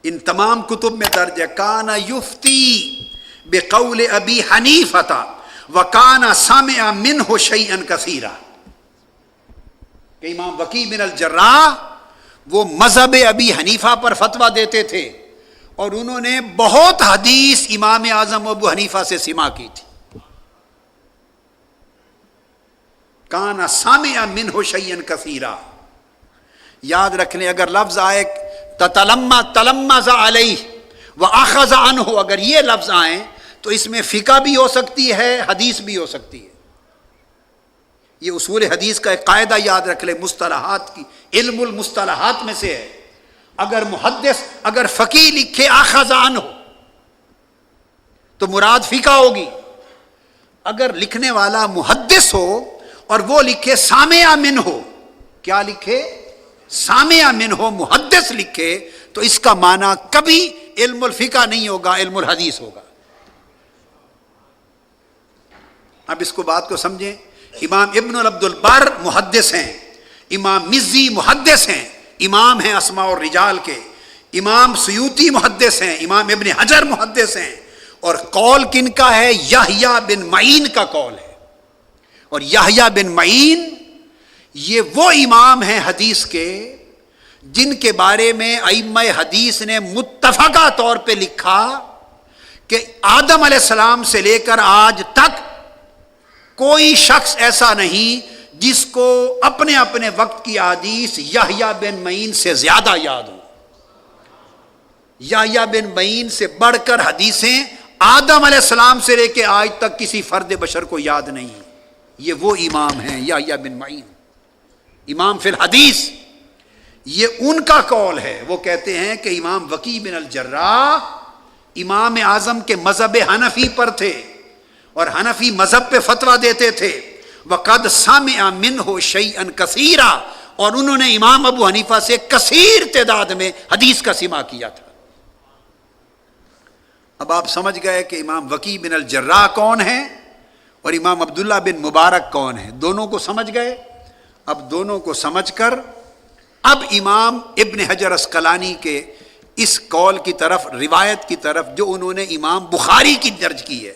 ان تمام کتب میں درج ہے کان یفتی بقول ابی حنیفہ وکان سمع منہ شیئا کثیرا، کہ امام وکیع بن الجراح وہ مذہب ابی حنیفہ پر فتویٰ دیتے تھے اور انہوں نے بہت حدیث امام اعظم ابو حنیفہ سے سماع کی تھی. کان سامع منہ شیئا کثیرا، یاد رکھ لیں اگر لفظ آئے تلمذ علیہ واخذ عنہ، اگر یہ لفظ آئیں تو اس میں فقہ بھی ہو سکتی ہے، حدیث بھی ہو سکتی ہے. یہ اصول حدیث کا ایک قاعدہ یاد رکھ لیں، مصطلحات کی علم المصطلحات میں سے ہے. اگر محدث اگر فقیہ لکھے اخذ عنہ تو مراد فقہ ہوگی، اگر لکھنے والا محدث ہو اور وہ لکھے سامع منہ، کیا لکھے؟ سامع منہ، محدث لکھے تو اس کا معنی کبھی علم الفقہ نہیں ہوگا، علم الحدیث ہوگا. اب اس کو بات کو سمجھیں. امام ابن عبد البر محدث ہیں، امام مزی محدث ہیں، امام ہیں اسماء الرجال کے، امام سیوطی محدث ہیں، امام ابن حجر محدث ہیں، اور قول کن کا ہے؟ یحییٰ بن معین کا قول ہے. اور یحییٰ بن معین یہ وہ امام ہیں حدیث کے جن کے بارے میں ائمہ حدیث نے متفقہ طور پہ لکھا کہ آدم علیہ السلام سے لے کر آج تک کوئی شخص ایسا نہیں جس کو اپنے اپنے وقت کی احادیث یحییٰ بن معین سے زیادہ یاد ہو. یحییٰ بن معین سے بڑھ کر حدیثیں آدم علیہ السلام سے لے کے آج تک کسی فرد بشر کو یاد نہیں. یہ وہ امام ہیں یحییٰ بن معین، امام فی الحدیث. یہ ان کا قول ہے. وہ کہتے ہیں کہ امام وکیع بن الجراح امام اعظم کے مذہب حنفی پر تھے اور حنفی مذہب پہ فتویٰ دیتے تھے. وقد سمع منہ شیئا کثیرا، اور انہوں نے امام ابو حنیفہ سے کثیر تعداد میں حدیث کا سماع کیا تھا. اب آپ سمجھ گئے کہ امام وکیع بن الجراح کون ہیں اور امام عبداللہ بن مبارک کون ہیں. دونوں کو سمجھ گئے. اب دونوں کو سمجھ کر اب امام ابن حجر عسقلانی کے اس قول کی طرف، روایت کی طرف جو انہوں نے امام بخاری کی درج کی ہے.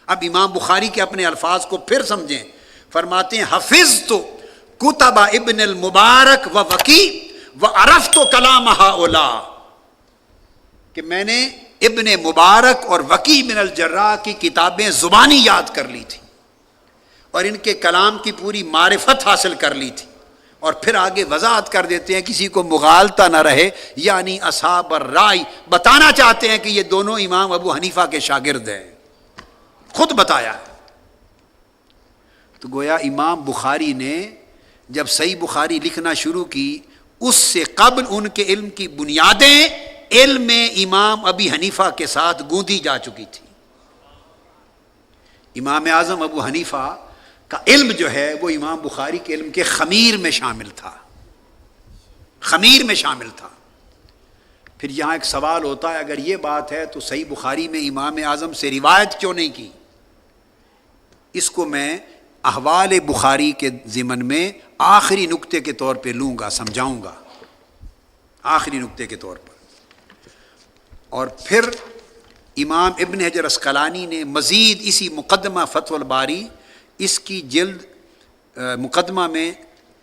اب امام بخاری کے اپنے الفاظ کو پھر سمجھیں. فرماتے ہیں حفظت کتب ابن المبارک و وکیع و عرفت کلام ہؤلاء، کہ میں نے ابن مبارک اور وکیع بن الجراح کی کتابیں زبانی یاد کر لی تھی اور ان کے کلام کی پوری معرفت حاصل کر لی تھی. اور پھر آگے وضاحت کر دیتے ہیں کسی کو مغالطہ نہ رہے، یعنی اصحاب الرائے بتانا چاہتے ہیں کہ یہ دونوں امام ابو حنیفہ کے شاگرد ہیں. خود بتایا ہے. تو گویا امام بخاری نے جب صحیح بخاری لکھنا شروع کی اس سے قبل ان کے علم کی بنیادیں علم امام ابی حنیفہ کے ساتھ گوندی جا چکی تھی. امام اعظم ابو حنیفہ کا علم جو ہے وہ امام بخاری کے علم کے خمیر میں شامل تھا، خمیر میں شامل تھا. پھر یہاں ایک سوال ہوتا ہے، اگر یہ بات ہے تو صحیح بخاری میں امام اعظم سے روایت کیوں نہیں کی؟ اس کو میں احوال بخاری کے ضمن میں آخری نقطے کے طور پہ لوں گا، سمجھاؤں گا آخری نقطے کے طور پر. اور پھر امام ابن حجر عسقلانی نے مزید اسی مقدمہ فتح الباری، اس کی جلد مقدمہ میں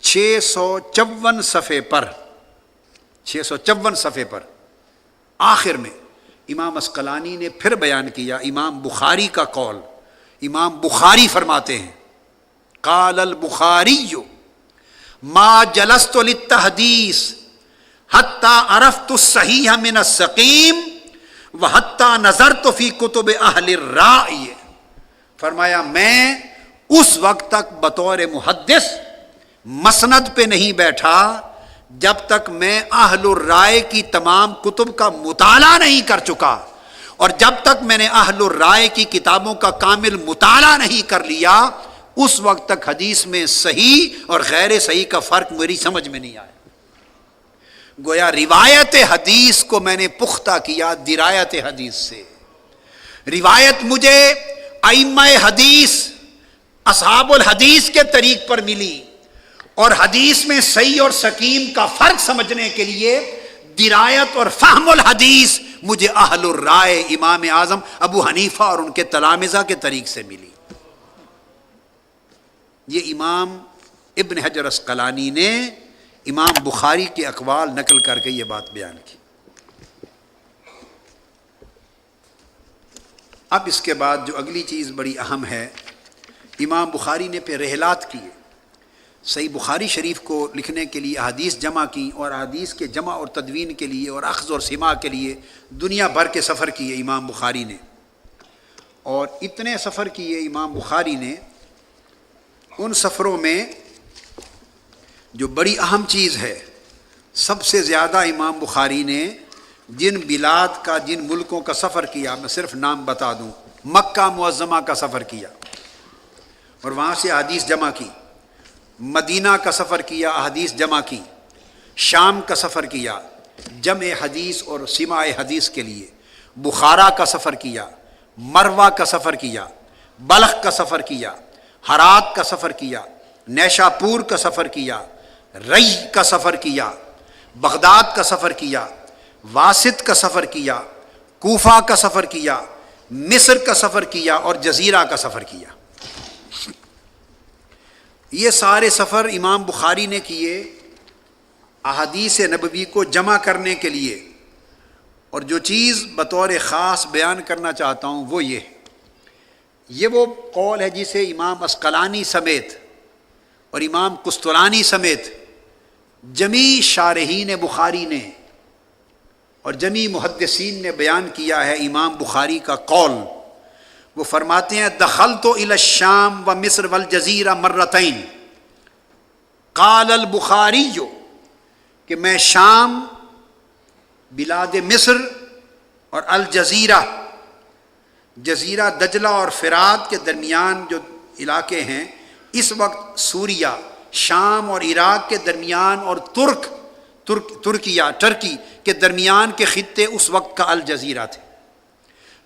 654 صفحے پر 654 صفحے پر آخر میں امام عسقلانی نے پھر بیان کیا امام بخاری کا قول. امام بخاری فرماتے ہیں قال البخاری ما جلست للتحدیث حتی عرفت الصحیح من السقیم وحتی نظرت فی کتب اہل الرائے. فرمایا میں اس وقت تک بطور محدث مسند پہ نہیں بیٹھا جب تک میں اہل الرائے کی تمام کتب کا مطالعہ نہیں کر چکا، اور جب تک میں نے اہل الرائے کی کتابوں کا کامل مطالعہ نہیں کر لیا اس وقت تک حدیث میں صحیح اور غیر صحیح کا فرق میری سمجھ میں نہیں آیا. گویا روایت حدیث کو میں نے پختہ کیا درایت حدیث سے. روایت مجھے ائمہ حدیث اصحاب الحدیث کے طریق پر ملی، اور حدیث میں صحیح اور سقیم کا فرق سمجھنے کے لیے درایت اور فہم الحدیث مجھے اہل الرائے امام اعظم ابو حنیفہ اور ان کے تلامذہ کے طریق سے ملی۔ یہ امام ابن حجر عسقلانی نے امام بخاری کے اقوال نقل کر کے یہ بات بیان کی۔ اب اس کے بعد جو اگلی چیز بڑی اہم ہے، امام بخاری نے پہ رحلات کیے، صحیح بخاری شریف کو لکھنے کے لیے احادیث جمع کی، اور احادیث کے جمع اور تدوین کے لیے اور اخذ اور سماع کے لیے دنیا بھر کے سفر کیے امام بخاری نے۔ اور اتنے سفر کیے امام بخاری نے، ان سفروں میں جو بڑی اہم چیز ہے، سب سے زیادہ امام بخاری نے جن بلاد کا، جن ملکوں کا سفر کیا، میں صرف نام بتا دوں، مکہ معظمہ کا سفر کیا اور وہاں سے احادیث جمع کی، مدینہ کا سفر کیا، احادیث جمع کی، شام کا سفر کیا جمع حدیث اور سماع حدیث کے لیے، بخارا کا سفر کیا، مروہ کا سفر کیا، بلخ کا سفر کیا، ہرات کا سفر کیا، نیشاپور کا سفر کیا، ری کا سفر کیا، بغداد کا سفر کیا، واسط کا سفر کیا، کوفہ کا سفر کیا، مصر کا سفر کیا اور جزیرہ کا سفر کیا۔ یہ سارے سفر امام بخاری نے کیے احادیث نبوی کو جمع کرنے کے لیے۔ اور جو چیز بطور خاص بیان کرنا چاہتا ہوں وہ یہ وہ قول ہے جسے امام عسقلانی سمیت اور امام قسطلانی سمیت جمیع شارحین بخاری نے اور جمیع محدثین نے بیان کیا ہے امام بخاری کا قول۔ وہ فرماتے ہیں دخلت الی الشام و مصر والجزیرہ مرتین، قال البخاری، کہ میں شام، بلاد مصر اور الجزیرہ، جزیرہ دجلہ اور فرات کے درمیان جو علاقے ہیں، اس وقت سوریہ، شام اور عراق کے درمیان اور ٹرکی کے درمیان کے خطے اس وقت کا الجزیرہ تھے۔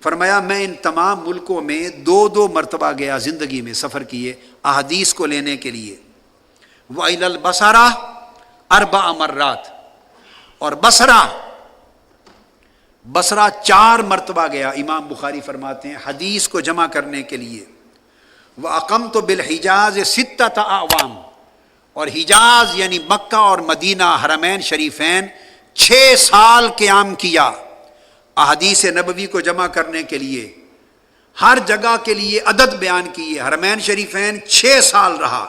فرمایا میں ان تمام ملکوں میں 2 مرتبہ گیا، زندگی میں سفر کیے احادیث کو لینے کے لیے۔ وَإِلَى الْبَصْرَةِ 4 مرات، اور بصرہ 4 مرتبہ گیا امام بخاری فرماتے ہیں حدیث کو جمع کرنے کے لیے۔ وَأَقَمْتُ بِالْحِجَازِ 6 أعوام، اور حجاز یعنی مکہ اور مدینہ حرمین شریفین 6 سال قیام کیا احادیث نبوی کو جمع کرنے کے لیے۔ ہر جگہ کے لیے عدد بیان کیے، حرمین شریفین 6 سال رہا،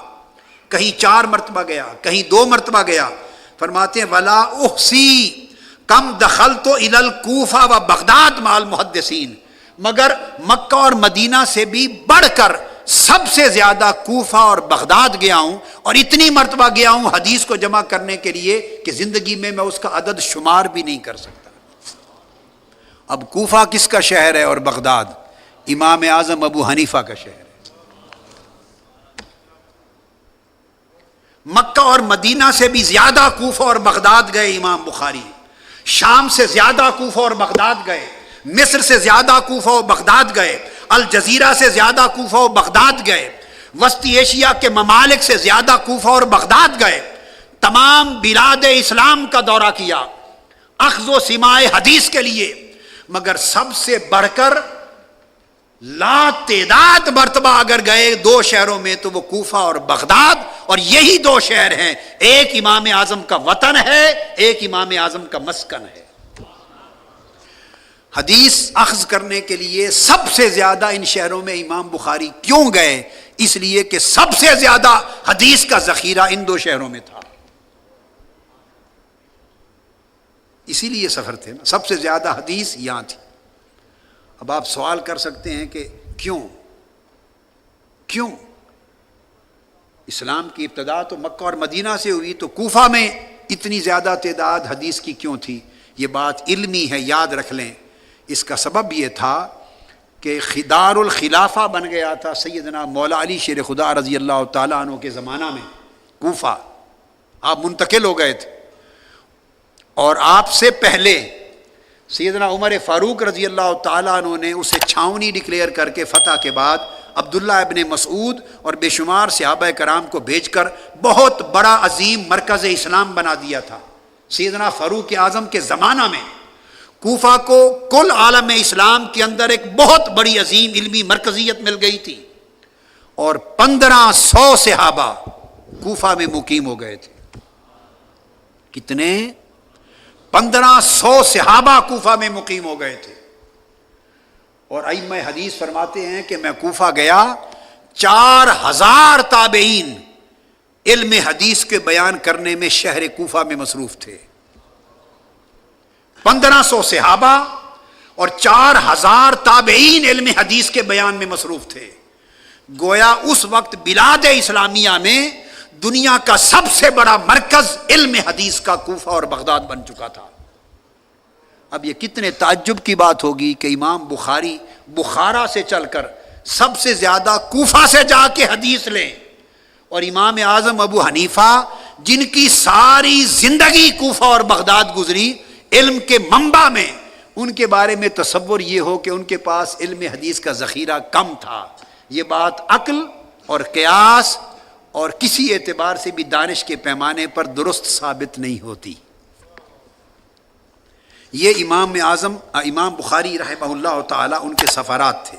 کہیں 4 مرتبہ گیا، کہیں 2 مرتبہ گیا۔ فرماتے ہیں ولا احصی کم دخلت الی الکوفہ و بغداد مع المحدثین، مگر مکہ اور مدینہ سے بھی بڑھ کر سب سے زیادہ کوفہ اور بغداد گیا ہوں، اور اتنی مرتبہ گیا ہوں حدیث کو جمع کرنے کے لیے کہ زندگی میں اس کا عدد شمار بھی نہیں کر سکتا۔ اب کوفہ کس کا شہر ہے اور بغداد؟ امام اعظم ابو حنیفہ کا شہر ہے۔ مکہ اور مدینہ سے بھی زیادہ کوفہ اور بغداد گئے امام بخاری، شام سے زیادہ کوفہ اور بغداد گئے، مصر سے زیادہ کوفہ اور بغداد گئے، الجزیرہ سے زیادہ کوفہ اور بغداد گئے، وسطی ایشیا کے ممالک سے زیادہ کوفہ اور بغداد گئے، تمام بلاد اسلام کا دورہ کیا اخذ و سماع حدیث کے لیے، مگر سب سے بڑھ کر لا تعداد مرتبہ اگر گئے 2 شہروں میں تو وہ کوفہ اور بغداد، اور یہی 2 شہر ہیں، ایک امام اعظم کا وطن ہے، ایک امام اعظم کا مسکن ہے۔ حدیث اخذ کرنے کے لیے سب سے زیادہ ان شہروں میں امام بخاری کیوں گئے؟ اس لیے کہ سب سے زیادہ حدیث کا ذخیرہ ان 2 شہروں میں تھا، اسی لیے سفر تھے نا، سب سے زیادہ حدیث یہاں تھی۔ اب آپ سوال کر سکتے ہیں کہ کیوں اسلام کی ابتدا تو مکہ اور مدینہ سے ہوئی، تو کوفہ میں اتنی زیادہ تعداد حدیث کی کیوں تھی؟ یہ بات علمی ہے، یاد رکھ لیں۔ اس کا سبب یہ تھا کہ دار الخلافہ بن گیا تھا سیدنا مولا علی شیر خدا رضی اللہ تعالیٰ عنہ کے زمانہ میں کوفہ، آپ منتقل ہو گئے تھے، اور آپ سے پہلے سیدنا عمر فاروق رضی اللہ تعالیٰ عنہ نے اسے چھاونی ڈکلیئر کر کے فتح کے بعد عبداللہ ابن مسعود اور بے شمار صحابہ کرام کو بھیج کر بہت بڑا عظیم مرکز اسلام بنا دیا تھا۔ سیدنا فاروق اعظم کے زمانہ میں کوفہ کو کل عالم اسلام کے اندر ایک بہت بڑی عظیم علمی مرکزیت مل گئی تھی، اور 1500 صحابہ کوفہ میں مقیم ہو گئے تھے۔ کتنے؟ 1500 صحابہ کوفہ میں مقیم ہو گئے تھے۔ اور ائمہ حدیث فرماتے ہیں کہ میں کوفہ گیا، 4000 تابعین علم حدیث کے بیان کرنے میں شہر کوفہ میں مصروف تھے۔ 1500 صحابہ اور 4000 تابعین علم حدیث کے بیان میں مصروف تھے۔ گویا اس وقت بلاد اسلامیہ میں دنیا کا سب سے بڑا مرکز علم حدیث کا کوفہ اور بغداد بن چکا تھا۔ اب یہ کتنے تعجب کی بات ہوگی کہ امام بخاری بخارا سے چل کر سب سے زیادہ کوفہ سے جا کے حدیث لیں، اور امام اعظم ابو حنیفہ جن کی ساری زندگی کوفہ اور بغداد گزری علم کے منبع میں، ان کے بارے میں تصور یہ ہو کہ ان کے پاس علم حدیث کا ذخیرہ کم تھا۔ یہ بات عقل اور قیاس اور کسی اعتبار سے بھی دانش کے پیمانے پر درست ثابت نہیں ہوتی۔ یہ امام اعظم امام بخاری رحمہ اللہ تعالی ان کے سفرات تھے۔